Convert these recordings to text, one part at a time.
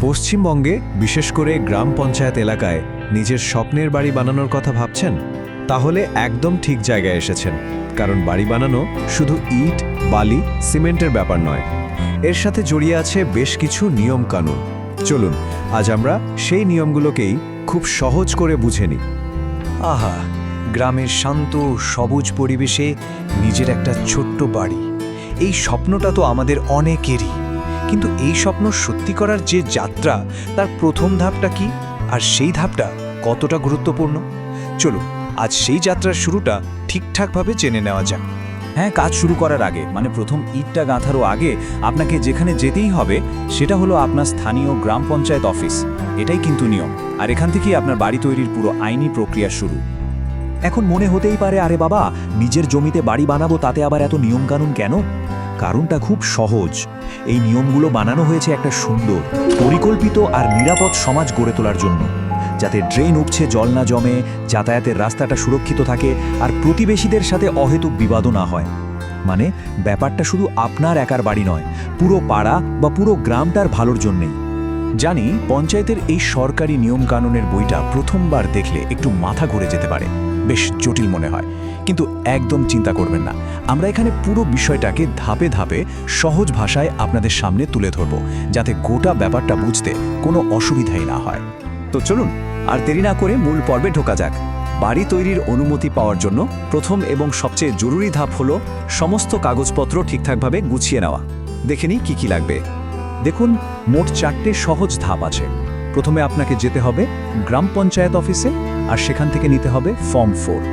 পশ্চিমবঙ্গে বিশেষ করে গ্রাম পঞ্চায়েত এলাকায় নিজের স্বপ্নের বাড়ি বানানোর কথা ভাবছেন? তাহলে একদম ঠিক জায়গায় এসেছেন। কারণ বাড়ি বানানো শুধু ইট, বালি, সিমেন্টের ব্যাপার নয়, এর সাথে জড়িয়ে আছে বেশ কিছু নিয়মকানুন। চলুন আজ আমরা সেই নিয়মগুলোকেই খুব সহজ করে বুঝে নিই। আহা, গ্রামের শান্ত সবুজ পরিবেশে নিজের একটা ছোট্ট বাড়ি, এই স্বপ্নটা তো আমাদের অনেকেরই। কিন্তু এই স্বপ্ন সত্যি করার যে যাত্রা, তার প্রথম ধাপটা কি, আর সেই ধাপটা কতটা গুরুত্বপূর্ণ? চলুন আজ সেই যাত্রার শুরুটা ঠিকঠাকভাবে জেনে নেওয়া যাক। হ্যাঁ, কাজ শুরু করার আগে মানে প্রথম ইটটা গাঁথারও আগে আপনাকে যেখানে যেতেই হবে সেটা হলো আপনার স্থানীয় গ্রাম পঞ্চায়েত অফিস। এটাই কিন্তু নিয়ম, আর এখান থেকেই আপনার বাড়ি তৈরির পুরো আইনি প্রক্রিয়া শুরু। এখন মনে হতেই পারে, আরে বাবা, নিজের জমিতে বাড়ি বানাবো, তাতে আবার এত নিয়মকানুন কেন? কারণটা খুব সহজ। এই নিয়মগুলো বানানো হয়েছে একটা সুন্দর, পরিকল্পিত আর নিরাপদ সমাজ গড়ে তোলার জন্য, যাতে ড্রেন উপচে জল না জমে, যাতায়াতের রাস্তাটা সুরক্ষিত থাকে, আর প্রতিবেশীদের সাথে অহেতুক বিবাদও না হয়। মানে ব্যাপারটা শুধু আপনার একার বাড়ি নয়, পুরো পাড়া বা পুরো গ্রামটার ভালোর জন্যেই। জানি পঞ্চায়েতের এই সরকারি নিয়মকানুনের বইটা প্রথমবার দেখলে একটু মাথা ঘুরে যেতে পারে, বেশ জটিল মনে হয়, কিন্তু একদম চিন্তা করবেন না। আমরা এখানে পুরো বিষয়টাকে ধাপে ধাপে সহজ ভাষায় আপনাদের সামনে তুলে ধরব, যাতে গোটা ব্যাপারটা বুঝতে কোনো অসুবিধাই না হয়। তো চলুন আর দেরি না করে মূল পর্বে ঢোকা যাক। বাড়ি তৈরির অনুমতি পাওয়ার জন্য প্রথম এবং সবচেয়ে জরুরি ধাপ হলো সমস্ত কাগজপত্র ঠিকঠাকভাবে গুছিয়ে নেওয়া। দেখে নিই কী কী লাগবে। দেখুন, মোট 4টে সহজ ধাপ আছে। প্রথমে আপনাকে যেতে হবে গ্রাম পঞ্চায়েত অফিসে, আর সেখান থেকে নিতে হবে ফর্ম 4।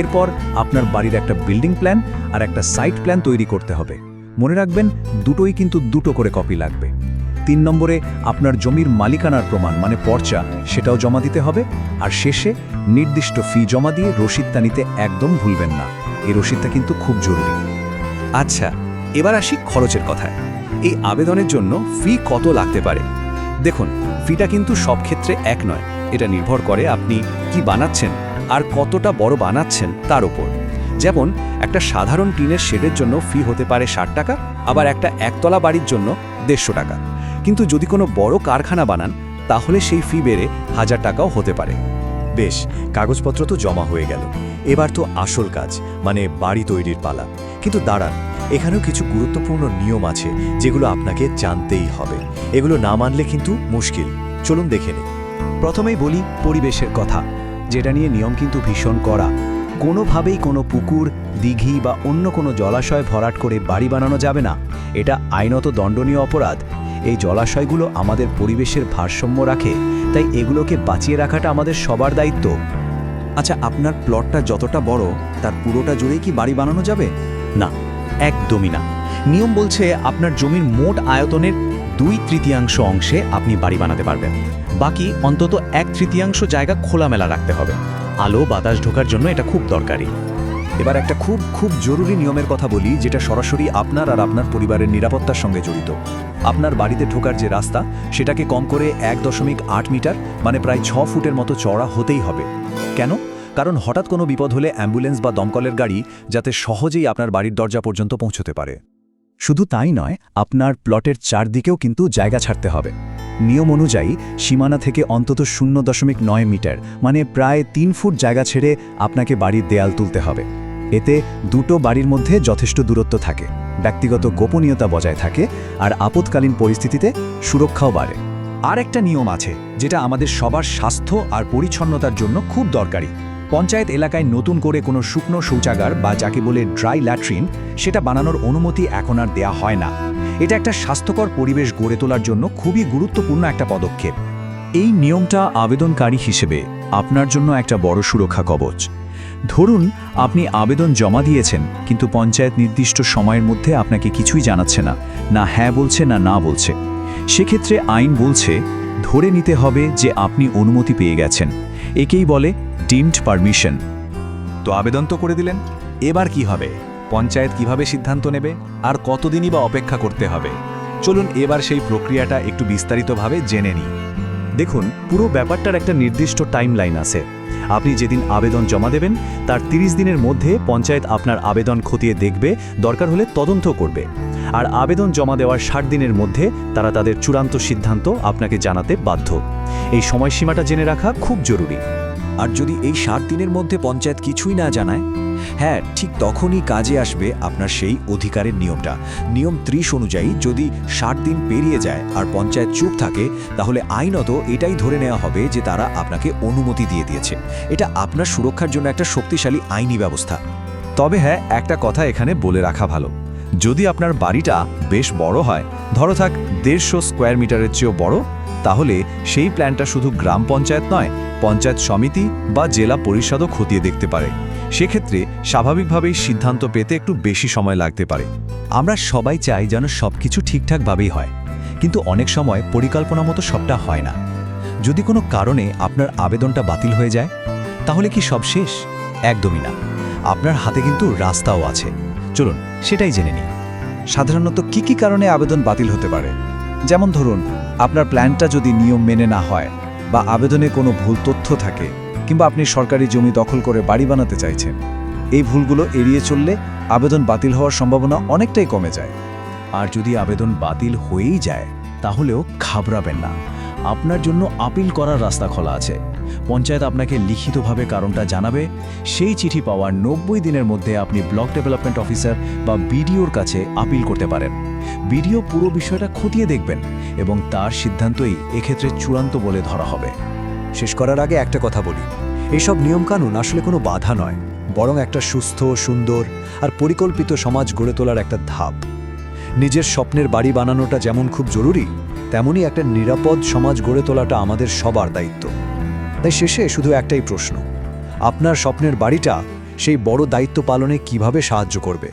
এরপর আপনার বাড়ির একটা বিল্ডিং প্ল্যান আর একটা সাইট প্ল্যান তৈরি করতে হবে। মনে রাখবেন, দুটোই কিন্তু দুটো করে কপি লাগবে। 3 নম্বরে আপনার জমির মালিকানার প্রমাণ মানে পর্চা, সেটাও জমা দিতে হবে। আর শেষে নির্দিষ্ট ফি জমা দিয়ে রসিদটা নিতে একদম ভুলবেন না। এই রসিদটা কিন্তু খুব জরুরি। আচ্ছা, এবার আসি খরচের কথায়। এই আবেদনের জন্য ফি কত লাগতে পারে? দেখুন, ফিটা কিন্তু সব ক্ষেত্রে এক নয়। এটা নির্ভর করে আপনি কি বানাচ্ছেন আর কতটা বড় বানাচ্ছেন তার উপর। যেমন একটা সাধারণ টিনের শেডের জন্য ফি হতে পারে 60 টাকা, আবার একটা একতলা বাড়ির জন্য 150 টাকা। কিন্তু যদি কোনো বড় কারখানা বানান, তাহলে সেই ফি বেড়ে 1000 টাকাও হতে পারে। বেশ, কাগজপত্র তো জমা হয়ে গেল। এবার তো আসল কাজ মানে বাড়ি তৈরির পালা। কিন্তু দাঁড়ান, এখানেও কিছু গুরুত্বপূর্ণ নিয়ম আছে যেগুলো আপনাকে জানতেই হবে। এগুলো না মানলে কিন্তু মুশকিল। চলুন দেখে নিই। প্রথমেই বলি পরিবেশের কথা, যেটা নিয়ে নিয়ম কিন্তু ভীষণ কড়া। কোনোভাবেই কোনো পুকুর, দিঘি বা অন্য কোনো জলাশয় ভরাট করে বাড়ি বানানো যাবে না। এটা আইনত দণ্ডনীয় অপরাধ। এই জলাশয়গুলো আমাদের পরিবেশের ভারসাম্য রাখে, তাই এগুলোকে বাঁচিয়ে রাখাটা আমাদের সবার দায়িত্ব। আচ্ছা, আপনার প্লটটা যতটা বড়, তার পুরোটা জুড়েই কি বাড়ি বানানো যাবে? না, একদমই না। নিয়ম বলছে আপনার জমির মোট আয়তনের 2/3 অংশে আপনি বাড়ি বানাতে পারবেন। বাকি অন্তত 1/3 জায়গা খোলামেলা রাখতে হবে। আলো বাতাস ঢোকার জন্য এটা খুব দরকারি। এবার একটা খুব জরুরি নিয়মের কথা বলি, যেটা সরাসরি আপনার আর আপনার পরিবারের নিরাপত্তার সঙ্গে জড়িত। আপনার বাড়িতে ঢোকার যে রাস্তা, সেটাকে কম করে 1.8 মিটার মানে প্রায় 6 ফুটের মতো চওড়া হতেই হবে। কেন? কারণ হঠাৎ কোনো বিপদ হলে অ্যাম্বুলেন্স বা দমকলের গাড়ি যাতে সহজেই আপনার বাড়ির দরজা পর্যন্ত পৌঁছতে পারে। শুধু তাই নয়, আপনার প্লটের চারদিকেও কিন্তু জায়গা ছাড়তে হবে। নিয়ম অনুযায়ী সীমানা থেকে অন্তত 0.9 মিটার মানে প্রায় 3 ফুট জায়গা ছেড়ে আপনাকে বাড়ির দেয়াল তুলতে হবে। এতে দুটো বাড়ির মধ্যে যথেষ্ট দূরত্ব থাকে, ব্যক্তিগত গোপনীয়তা বজায় থাকে, আর আপৎকালীন পরিস্থিতিতে সুরক্ষাও বাড়ে। আর একটা নিয়ম আছে যেটা আমাদের সবার স্বাস্থ্য আর পরিচ্ছন্নতার জন্য খুব দরকারি। পঞ্চায়েত এলাকায় নতুন করে কোনো শুকনো শৌচাগার বা যাকে বলে ড্রাই ল্যাট্রিন, সেটা বানানোর অনুমতি এখন আর দেয়া হয় না। এটা একটা স্বাস্থ্যকর পরিবেশ গড়ে তোলার জন্য খুবই গুরুত্বপূর্ণ একটা পদক্ষেপ। এই নিয়মটা আবেদনকারী হিসেবে আপনার জন্য একটা বড় সুরক্ষা কবচ। ধরুন আপনি আবেদন জমা দিয়েছেন, কিন্তু পঞ্চায়েত নির্দিষ্ট সময়ের মধ্যে আপনাকে কিছুই জানাচ্ছে না, না হ্যাঁ বলছে না না বলছে। সেক্ষেত্রে আইন বলছে ধরে নিতে হবে যে আপনি অনুমতি পেয়ে গেছেন। একেই বলে ডিমড পারমিশন। তো আবেদন তো করে দিলেন, এবার কি হবে? পঞ্চায়েত কিভাবে সিদ্ধান্ত নেবে আর কতদিনই বা অপেক্ষা করতে হবে? চলুন এবার সেই প্রক্রিয়াটা একটু বিস্তারিতভাবে জেনে নিই। দেখুন, পুরো ব্যাপারটার একটা নির্দিষ্ট টাইমলাইন আছে। আপনি যেদিন আবেদন জমা দেবেন, তার 30 দিনের মধ্যে পঞ্চায়েত আপনার আবেদন খতিয়ে দেখবে, দরকার হলে তদন্ত করবে। আর আবেদন জমা দেওয়ার 60 দিনের মধ্যে তারা তাদের চূড়ান্ত সিদ্ধান্ত আপনাকে জানাতে বাধ্য। এই সময়সীমাটা জেনে রাখা খুব জরুরি। আর যদি এই 60 দিনের মধ্যে পঞ্চায়েত কিছুই না জানায়, হ্যাঁ, ঠিক তখনই কাজে আসবে আপনার সেই অধিকারের নিয়মটা। নিয়ম 30 অনুযায়ী যদি 60 দিন পেরিয়ে যায় আর পঞ্চায়েত চুপ থাকে, তাহলে আইনত এটাই ধরে নেওয়া হবে যে তারা আপনাকে অনুমতি দিয়ে দিয়েছে। এটা আপনার সুরক্ষার জন্য একটা শক্তিশালী আইনি ব্যবস্থা। তবে হ্যাঁ, একটা কথা এখানে বলে রাখা ভালো, যদি আপনার বাড়িটা বেশ বড় হয়, ধরো থাক 150 স্কোয়ার মিটারের চেয়েও বড়, তাহলে সেই প্ল্যানটা শুধু গ্রাম পঞ্চায়েত নয়, পঞ্চায়েত সমিতি বা জেলা পরিষদও খতিয়ে দেখতে পারে। সেক্ষেত্রে স্বাভাবিকভাবেই সিদ্ধান্ত পেতে একটু বেশি সময় লাগতে পারে। আমরা সবাই চাই যেন সবকিছু ঠিকঠাকভাবেই হয়, কিন্তু অনেক সময় পরিকল্পনা মতো সবটা হয় না। যদি কোনো কারণে আপনার আবেদনটা বাতিল হয়ে যায়, তাহলে কি সব শেষ? একদমই না। আপনার হাতে কিন্তু রাস্তাও আছে। চলুন সেটাই জেনে নিই। সাধারণত কি কি কারণে আবেদন বাতিল হতে পারে? যেমন ধরুন, আপনার প্ল্যানটা যদি নিয়ম মেনে না হয়, বা আবেদনে কোনো ভুল তথ্য থাকে, কিংবা আপনি সরকারি জমি দখল করে বাড়ি বানাতে চাইছেন। এই ভুলগুলো এড়িয়ে চললে আবেদন বাতিল হওয়ার সম্ভাবনা অনেকটাই কমে যায়। আর যদি আবেদন বাতিল হয়েই যায়, তাহলেও ঘাবড়াবেন না, আপনার জন্য আপিল করার রাস্তা খোলা আছে। পঞ্চায়েত আপনাকে লিখিতভাবে কারণটা জানাবে। সেই চিঠি পাওয়ার 90 দিনের মধ্যে আপনি ব্লক ডেভেলপমেন্ট অফিসার বা বিডিওর কাছে আপিল করতে পারেন। বিডিও পুরো বিষয়টা খতিয়ে দেখবেন এবং তার সিদ্ধান্তই এক্ষেত্রে চূড়ান্ত বলে ধরা হবে। শেষ করার আগে একটা কথা বলি, এইসব নিয়মকানুন আসলে কোনো বাধা নয়, বরং একটা সুস্থ, সুন্দর আর পরিকল্পিত সমাজ গড়ে তোলার একটা ধাপ। নিজের স্বপ্নের বাড়ি বানানোটা যেমন খুব জরুরি, তেমনি একটা নিরাপদ সমাজ গড়ে তোলাটা আমাদের সবার দায়িত্ব। তাই শেষে শুধু একটাই প্রশ্ন, আপনার স্বপ্নের বাড়িটা সেই বড় দায়িত্ব পালনে কিভাবে সাহায্য করবে?